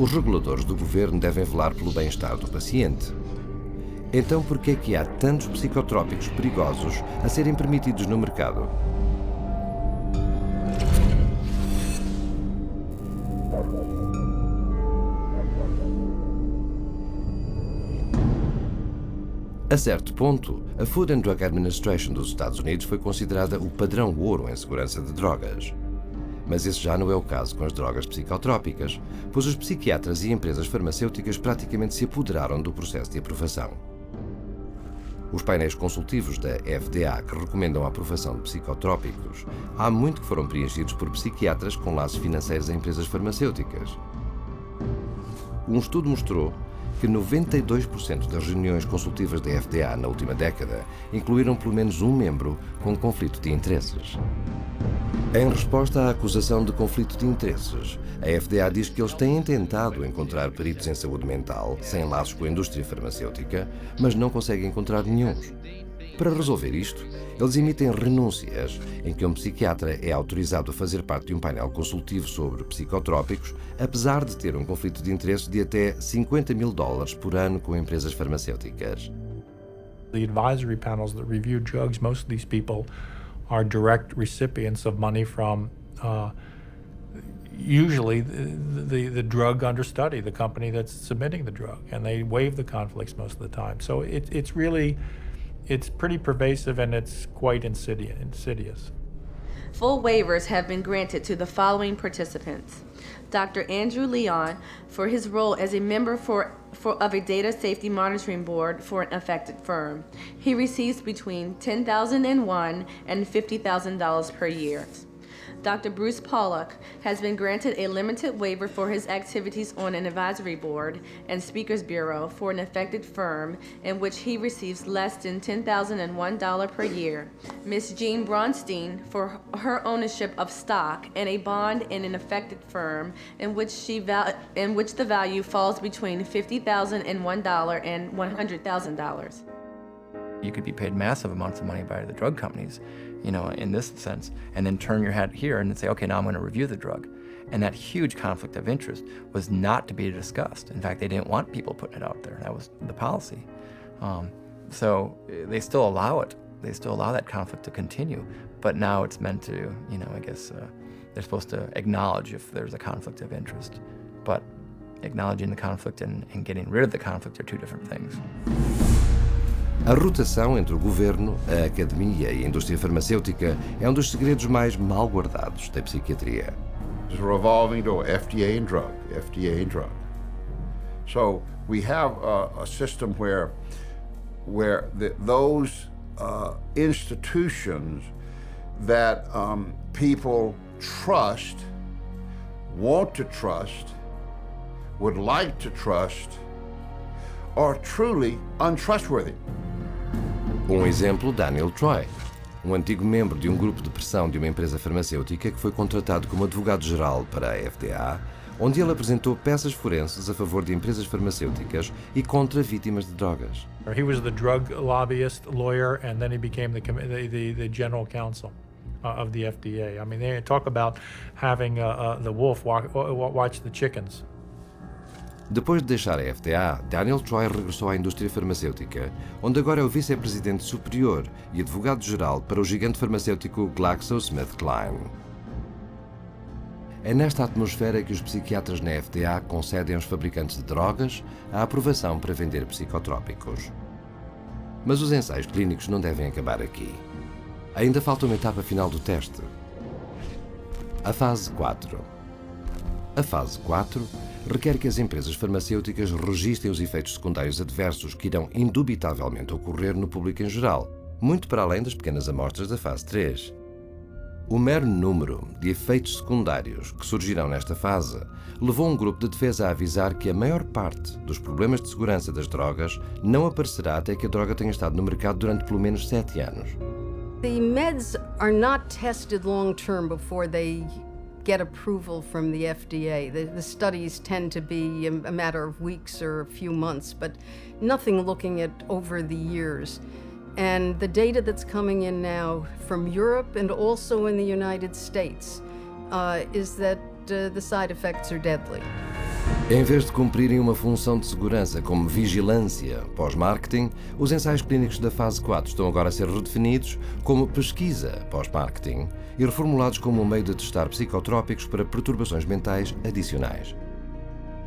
Os reguladores do governo devem velar pelo bem-estar do paciente. Então, por que é que há tantos psicotrópicos perigosos a serem permitidos no mercado? A certo ponto, a Food and Drug Administration dos Estados Unidos foi considerada o padrão ouro em segurança de drogas. Mas esse já não é o caso com as drogas psicotrópicas, pois os psiquiatras e empresas farmacêuticas praticamente se apoderaram do processo de aprovação. Os painéis consultivos da FDA que recomendam a aprovação de psicotrópicos há muito que foram preenchidos por psiquiatras com laços financeiros a empresas farmacêuticas. Um estudo mostrou que 92% das reuniões consultivas da FDA na última década incluíram pelo menos um membro com conflito de interesses. Em resposta à acusação de conflito de interesses, a FDA diz que eles têm tentado encontrar peritos em saúde mental sem laços com a indústria farmacêutica, mas não conseguem encontrar nenhum. Para resolver isto, eles emitem renúncias em que um psiquiatra é autorizado a fazer parte de um painel consultivo sobre psicotrópicos, apesar de ter um conflito de interesses de até $50 mil por ano com empresas farmacêuticas. The advisory panels that review drugs, most of these people are direct recipients of money from usually the drug under study, the company that's submitting the drug, and they waive the conflicts most of the time. So it's pretty pervasive and it's quite insidious. Full waivers have been granted to the following participants. Dr. Andrew Leon for his role as a member of a data safety monitoring board for an affected firm. He receives between $10,001 and $50,000 per year. Dr. Bruce Pollock has been granted a limited waiver for his activities on an advisory board and speakers bureau for an affected firm in which he receives less than $10,001 per year. Ms. Jean Bronstein for her ownership of stock and a bond in an affected firm in which the value falls between $50,001 and $100,000. You could be paid massive amounts of money by the drug companies, in this sense, and then turn your head here and then say, okay, now I'm going to review the drug. And that huge conflict of interest was not to be discussed. In fact, they didn't want people putting it out there. That was the policy. So they still allow it. They still allow that conflict to continue. But now it's meant to, they're supposed to acknowledge if there's a conflict of interest. But acknowledging the conflict and getting rid of the conflict are two different things. A rotação entre o governo, a academia e a indústria farmacêutica é um dos segredos mais mal guardados da psiquiatria. It's a revolving door, FDA and drug, FDA and drug. So we have a system where those institutions that people trust, want to trust, would like to trust, are truly untrustworthy. Um exemplo, Daniel Troy, um antigo membro de um grupo de pressão de uma empresa farmacêutica que foi contratado como advogado-geral para a FDA, onde ele apresentou peças forenses a favor de empresas farmacêuticas e contra vítimas de drogas. He was the drug lobbyist lawyer, and then he became the general counsel of the FDA. I mean, they talk about having the wolf watch the chickens. Depois de deixar a FDA, Daniel Troy regressou à indústria farmacêutica, onde agora é o vice-presidente superior e advogado-geral para o gigante farmacêutico GlaxoSmithKline. É nesta atmosfera que os psiquiatras na FDA concedem aos fabricantes de drogas a aprovação para vender psicotrópicos. Mas os ensaios clínicos não devem acabar aqui. Ainda falta uma etapa final do teste. A fase 4. A fase 4 requer que as empresas farmacêuticas registrem os efeitos secundários adversos que irão indubitavelmente ocorrer no público em geral, muito para além das pequenas amostras da fase 3. O mero número de efeitos secundários que surgirão nesta fase levou um grupo de defesa a avisar que a maior parte dos problemas de segurança das drogas não aparecerá até que a droga tenha estado no mercado durante pelo menos 7 anos. The meds are not tested long term before they get approval from the FDA. The studies tend to be a matter of weeks or a few months, but nothing looking at over the years. And the data that's coming in now from Europe and also in the United States is that the side effects are deadly. Em vez de cumprirem uma função de segurança como vigilância pós-marketing, os ensaios clínicos da fase 4 estão agora a ser redefinidos como pesquisa pós-marketing e reformulados como um meio de testar psicotrópicos para perturbações mentais adicionais.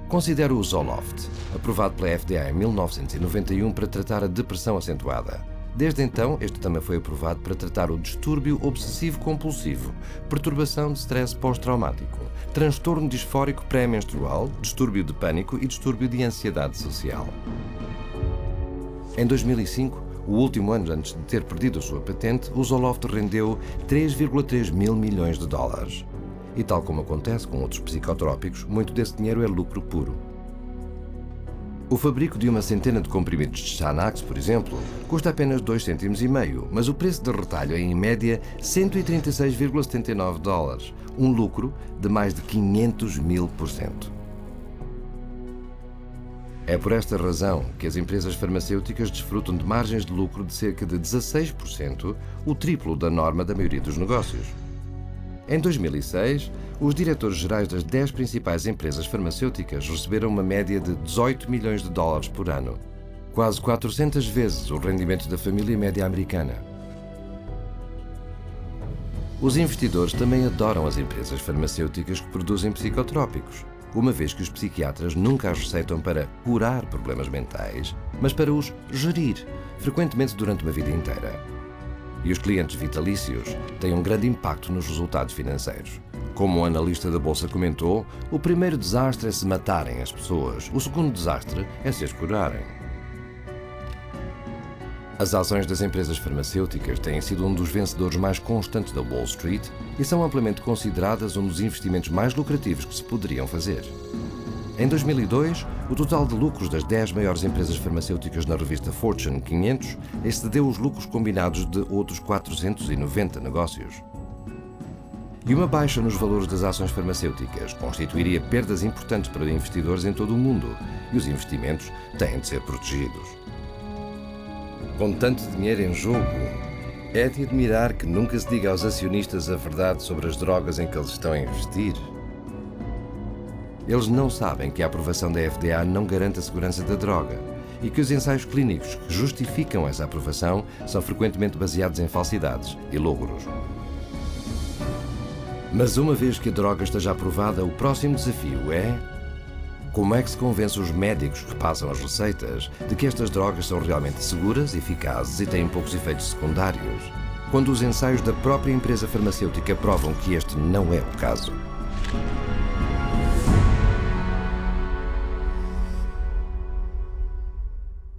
Considere o Zoloft, aprovado pela FDA em 1991 para tratar a depressão acentuada. Desde então, este também foi aprovado para tratar o distúrbio obsessivo-compulsivo, perturbação de stress pós-traumático, transtorno disfórico pré-menstrual, distúrbio de pânico e distúrbio de ansiedade social. Em 2005, o último ano antes de ter perdido a sua patente, o Zoloft rendeu 3,3 mil milhões de dólares. E tal como acontece com outros psicotrópicos, muito desse dinheiro é lucro puro. O fabrico de uma centena de comprimidos de Xanax, por exemplo, custa apenas 2,5 cêntimos, mas o preço de retalho é, em média, 136,79 dólares, um lucro de mais de 500.000%. É por esta razão que as empresas farmacêuticas desfrutam de margens de lucro de cerca de 16%, o triplo da norma da maioria dos negócios. Em 2006, os diretores gerais das 10 principais empresas farmacêuticas receberam uma média de 18 milhões de dólares por ano, quase 400 vezes o rendimento da família média americana. Os investidores também adoram as empresas farmacêuticas que produzem psicotrópicos, uma vez que os psiquiatras nunca as receitam para curar problemas mentais, mas para os gerir, frequentemente durante uma vida inteira. E os clientes vitalícios têm um grande impacto nos resultados financeiros. Como um analista da Bolsa comentou, o primeiro desastre é se matarem as pessoas, o segundo desastre é se as curarem. As ações das empresas farmacêuticas têm sido um dos vencedores mais constantes da Wall Street e são amplamente consideradas um dos investimentos mais lucrativos que se poderiam fazer. Em 2002, o total de lucros das 10 maiores empresas farmacêuticas na revista Fortune 500 excedeu os lucros combinados de outros 490 negócios. E uma baixa nos valores das ações farmacêuticas constituiria perdas importantes para investidores em todo o mundo, e os investimentos têm de ser protegidos. Com tanto dinheiro em jogo, é de admirar que nunca se diga aos acionistas a verdade sobre as drogas em que eles estão a investir. Eles não sabem que a aprovação da FDA não garante a segurança da droga e que os ensaios clínicos que justificam essa aprovação são frequentemente baseados em falsidades e logros. Mas uma vez que a droga esteja aprovada, o próximo desafio é: como é que se convence os médicos que passam as receitas de que estas drogas são realmente seguras, eficazes e têm poucos efeitos secundários, quando os ensaios da própria empresa farmacêutica provam que este não é o caso?